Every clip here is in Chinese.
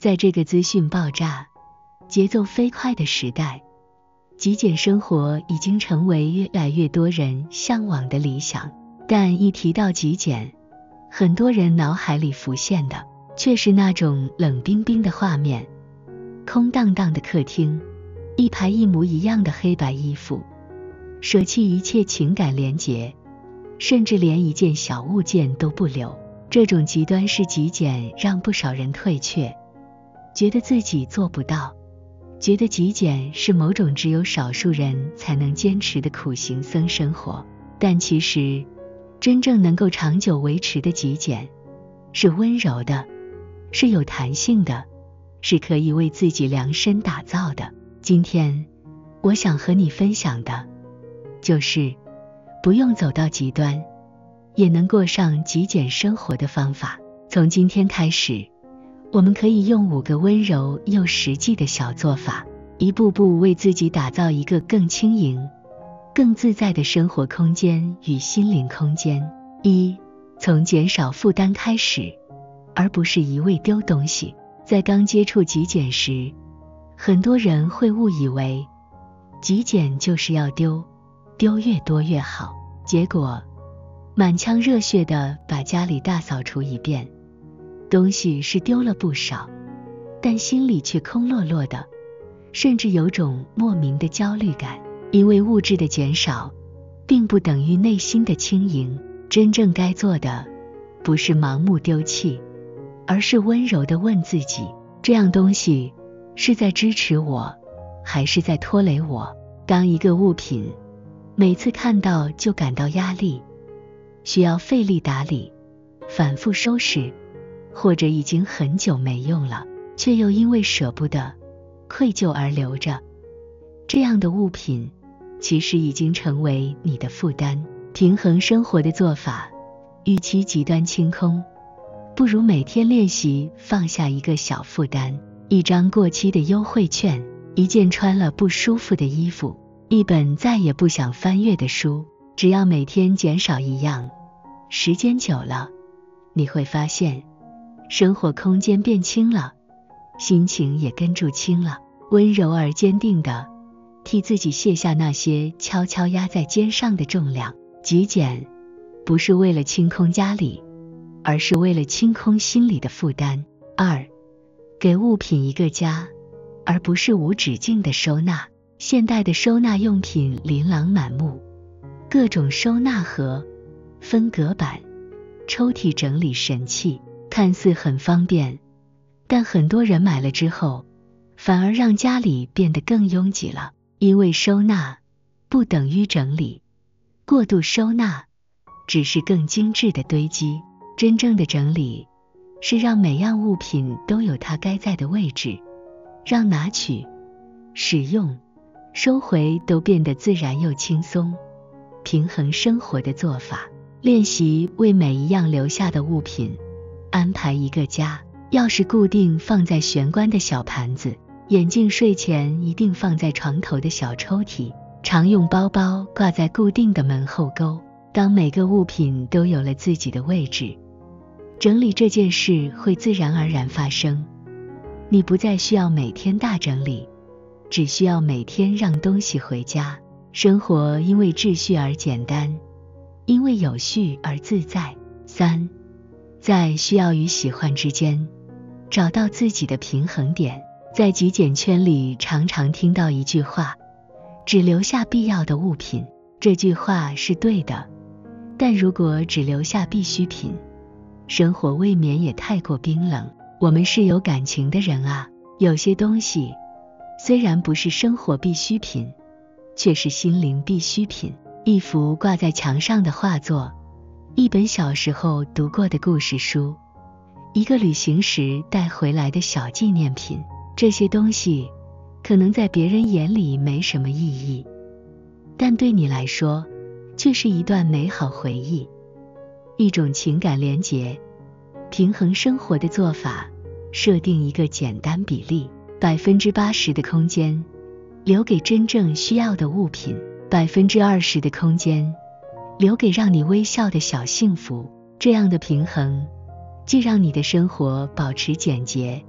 在这个资讯爆炸、节奏飞快的时代，极简生活已经成为越来越多人向往的理想。但一提到极简，很多人脑海里浮现的却是那种冷冰冰的画面，空荡荡的客厅，一排一模一样的黑白衣服，舍弃一切情感连结，甚至连一件小物件都不留。这种极端式极简让不少人退却，觉得自己做不到，觉得极简是某种只有少数人才能坚持的苦行僧生活。但其实真正能够长久维持的极简是温柔的，是有弹性的，是可以为自己量身打造的。今天我想和你分享的就是不用走到极端也能过上极简生活的方法。从今天开始，我们可以用5个温柔又实际的小做法，一步步为自己打造一个更轻盈、更自在的生活空间与心灵空间。1. 从减少负担开始，而不是一味丢东西。在刚接触极简时，很多人会误以为极简就是要丢越多越好，结果满腔热血地把家里大扫除一遍，东西是丢了不少，但心里却空落落的，甚至有种莫名的焦虑感。因为物质的减少并不等于内心的轻盈，真正该做的不是盲目丢弃，而是温柔地问自己，这样东西是在支持我，还是在拖累我？当一个物品每次看到就感到压力，需要费力打理，反复收拾，或者已经很久没用了，却又因为舍不得、愧疚而留着，这样的物品其实已经成为你的负担。平衡生活的做法，与其极端清空，不如每天练习放下一个小负担。一张过期的优惠券，一件穿了不舒服的衣服，一本再也不想翻阅的书，只要每天减少一样，时间久了，你会发现生活空间变轻了，心情也跟住轻了。温柔而坚定地替自己卸下那些悄悄压在肩上的重量。极简不是为了清空家里，而是为了清空心里的负担。2. 给物品一个家，而不是无止境的收纳。现代的收纳用品琳琅满目，各种收纳盒、分隔板、抽屉整理神器，看似很方便，但很多人买了之后，反而让家里变得更拥挤了。因为收纳不等于整理，过度收纳只是更精致的堆积。真正的整理是让每样物品都有它该在的位置，让拿取、使用、收回都变得自然又轻松。平衡生活的做法，练习为每一样留下的物品安排一个家。钥匙固定放在玄关的小盘子，眼镜睡前一定放在床头的小抽屉，常用包包挂在固定的门后沟。当每个物品都有了自己的位置，整理这件事会自然而然发生。你不再需要每天大整理，只需要每天让东西回家。生活因为秩序而简单，因为有序而自在。3. 在需要与喜欢之间找到自己的平衡点。在极简圈里常常听到一句话，只留下必要的物品。这句话是对的，但如果只留下必需品，生活未免也太过冰冷。我们是有感情的人啊，有些东西虽然不是生活必需品，却是心灵必需品。一幅挂在墙上的画作，一本小时候读过的故事书，一个旅行时带回来的小纪念品，这些东西可能在别人眼里没什么意义，但对你来说却是一段美好回忆，一种情感连结。平衡生活的做法，设定一个简单比例，80%的空间留给真正需要的物品，20%的空间留给让你微笑的小幸福。这样的平衡既让你的生活保持简洁，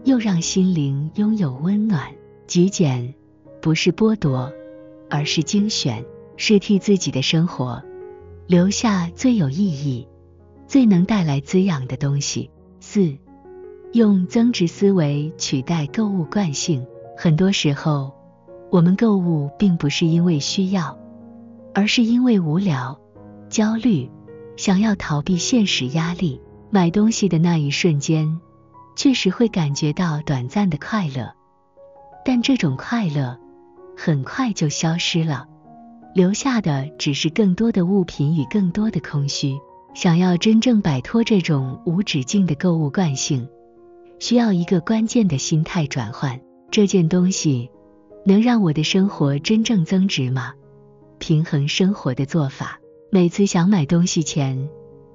又让心灵拥有温暖。极简不是剥夺，而是精选，是替自己的生活留下最有意义、最能带来滋养的东西。4. 用增值思维取代购物惯性。很多时候，我们购物并不是因为需要，而是因为无聊、焦虑，想要逃避现实压力。买东西的那一瞬间，确实会感觉到短暂的快乐，但这种快乐很快就消失了，留下的只是更多的物品与更多的空虚。想要真正摆脱这种无止境的购物惯性，需要一个关键的心态转换。这件东西能让我的生活真正增值吗？平衡生活的做法。每次想买东西前，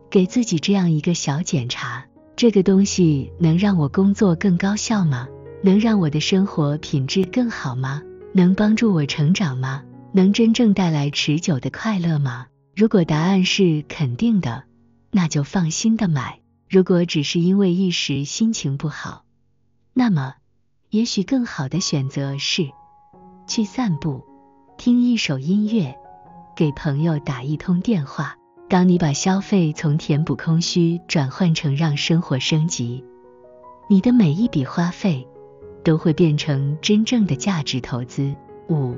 给自己这样一个小检查：这个东西能让我工作更高效吗？能让我的生活品质更好吗？能帮助我成长吗？能真正带来持久的快乐吗？如果答案是肯定的，那就放心的买。如果只是因为一时心情不好，那么也许更好的选择是去散步，听一首音乐，给朋友打一通电话。当你把消费从填补空虚转换成让生活升级，你的每一笔花费都会变成真正的价值投资。5.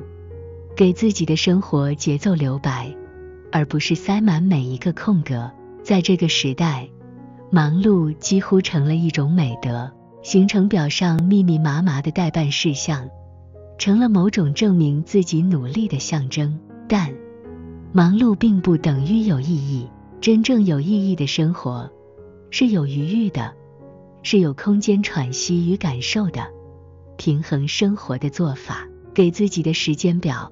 给自己的生活节奏留白，而不是塞满每一个空格。在这个时代，忙碌几乎成了一种美德，行程表上密密麻麻的待办事项成了某种证明自己努力的象征。但忙碌并不等于有意义，真正有意义的生活是有余裕的，是有空间喘息与感受的。平衡生活的做法。给自己的时间表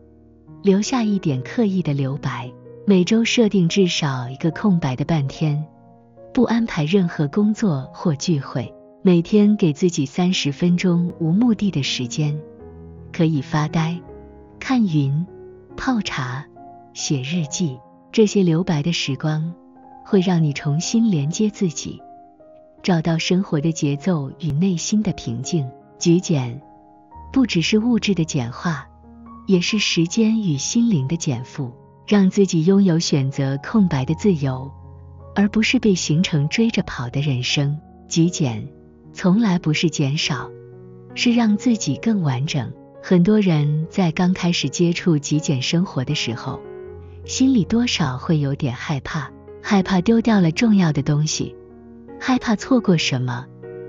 留下一点刻意的留白，每周设定至少一个空白的半天，不安排任何工作或聚会。每天给自己30分钟无目的的时间，可以发呆、看云、泡茶、写日记。这些留白的时光会让你重新连接自己，找到生活的节奏与内心的平静。极简不只是物质的简化，也是时间与心灵的减负，让自己拥有选择空白的自由，而不是被行程追着跑的人生。极简从来不是减少，是让自己更完整。很多人在刚开始接触极简生活的时候，心里多少会有点害怕，害怕丢掉了重要的东西，害怕错过什么，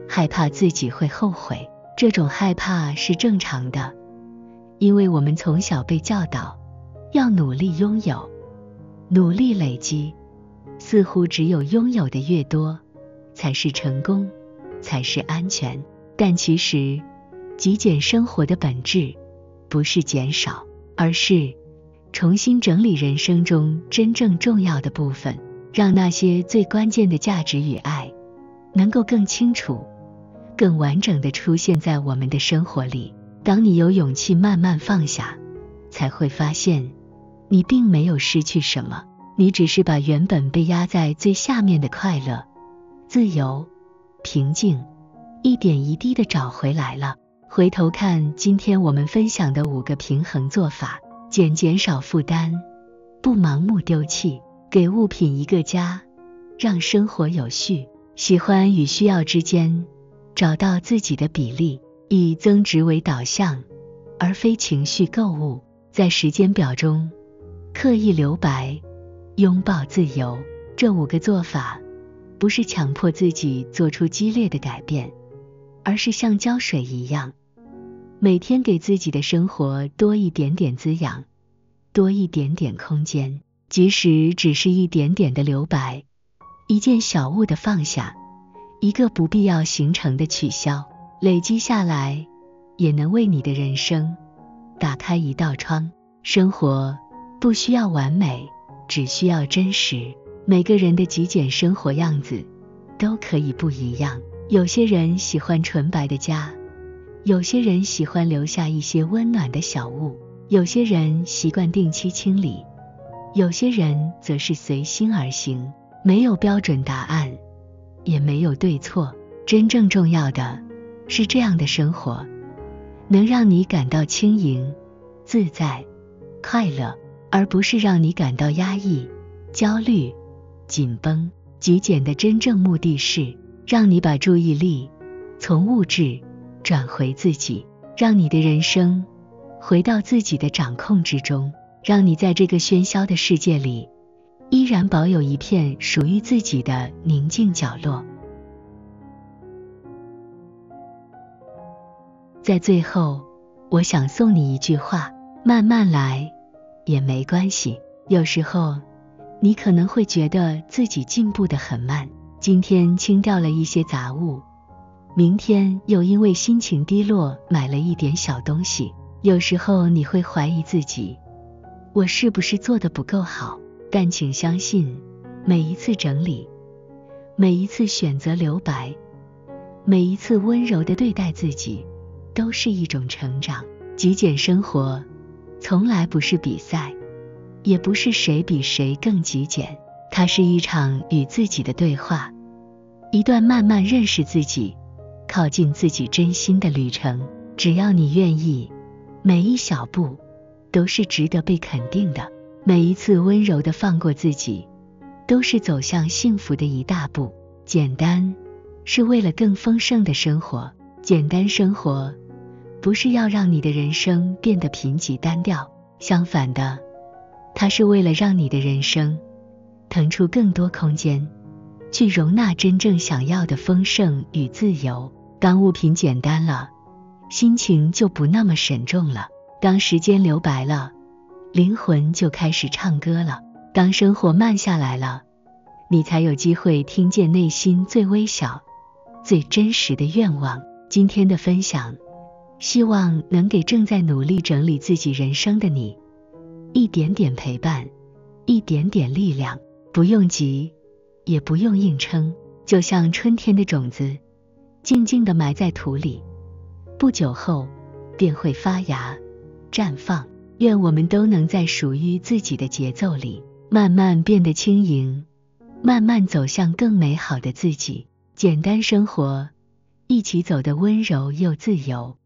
害怕自己会后悔。这种害怕是正常的，因为我们从小被教导要努力拥有，努力累积，似乎只有拥有的越多，才是成功，才是安全。但其实，极简生活的本质不是减少，而是重新整理人生中真正重要的部分，让那些最关键的价值与爱能够更清楚、更完整地出现在我们的生活里。当你有勇气慢慢放下，才会发现你并没有失去什么，你只是把原本被压在最下面的快乐、自由、平静一点一滴地找回来了。回头看今天我们分享的5个平衡做法：减少负担，不盲目丢弃，给物品一个家，让生活有序，喜欢与需要之间找到自己的比例，以增值为导向，而非情绪购物。在时间表中刻意留白，拥抱自由。这5个做法不是强迫自己做出激烈的改变，而是像浇水一样，每天给自己的生活多一点点滋养，多一点点空间。即使只是一点点的留白，一件小物的放下，一个不必要行程的取消，累积下来，也能为你的人生打开一道窗。生活不需要完美，只需要真实。每个人的极简生活样子都可以不一样，有些人喜欢纯白的家，有些人喜欢留下一些温暖的小物，有些人习惯定期清理，有些人则是随心而行。没有标准答案，也没有对错，真正重要的是这样的生活，能让你感到轻盈、自在、快乐，而不是让你感到压抑、焦虑、紧绷。极简的真正目的是让你把注意力从物质转回自己，让你的人生回到自己的掌控之中，让你在这个喧嚣的世界里依然保有一片属于自己的宁静角落。在最后，我想送你一句话：慢慢来也没关系。有时候你可能会觉得自己进步得很慢，今天清掉了一些杂物，明天又因为心情低落买了一点小东西。有时候你会怀疑自己，我是不是做得不够好？但请相信，每一次整理，每一次选择留白，每一次温柔地对待自己，都是一种成长。极简生活从来不是比赛，也不是谁比谁更极简，它是一场与自己的对话，一段慢慢认识自己、靠近自己真心的旅程。只要你愿意，每一小步都是值得被肯定的，每一次温柔地放过自己，都是走向幸福的一大步。简单是为了更丰盛的生活，简单生活不是要让你的人生变得贫瘠单调，相反的，它是为了让你的人生腾出更多空间，去容纳真正想要的丰盛与自由。当物品简单了，心情就不那么沈重了；当时间留白了，灵魂就开始唱歌了；当生活慢下来了，你才有机会听见内心最微小、最真实的愿望。今天的分享，希望能给正在努力整理自己人生的你一点点陪伴，一点点力量。不用急，也不用硬撑，就像春天的种子，静静地埋在土里，不久后便会发芽、绽放。愿我们都能在属于自己的节奏里，慢慢变得轻盈，慢慢走向更美好的自己。简单生活，一起走得温柔又自由。